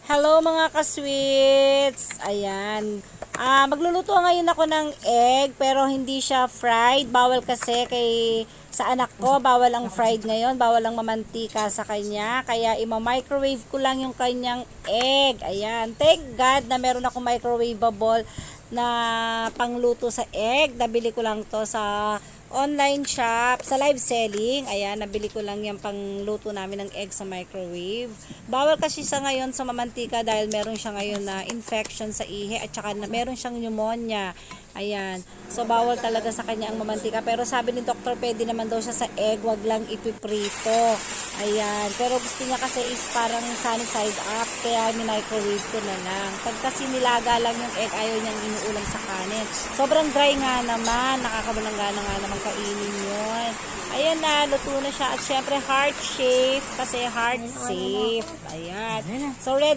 Hello mga ka-sweets! Ayan. Magluluto ngayon ako ng egg pero hindi siya fried. Bawal kasi sa anak ko. Bawal ang fried ngayon. Bawal ang mamantika sa kanya. Kaya ima-microwave ko lang yung kanyang egg. Ayan. Thank God na meron akong microwavable na pangluto sa egg. Nabili ko lang to sa online shop, sa live selling. Ayan, nabili ko lang yung pangluto namin ng egg sa microwave. Bawal kasi sa ngayon sa mamantika dahil meron siya ngayon na infection sa ihi at saka meron siyang pneumonia. Ayan. So, bawal talaga sa kanya ang mamantika. Pero sabi ni doktor, pwede naman daw siya sa egg, wag lang ipiprito. Ayan. Pero gusto niya kasi is parang sunny side up, kaya microwave ko na lang. Pag kasi nilaga lang yung egg, ayaw niyang inuulam sa kanin. Sobrang dry nga naman. Nakakabalanggana nga naman kainin yun. Ayan na, luto na siya. At syempre, heart shape kasi heart safe. Ayan. So, ready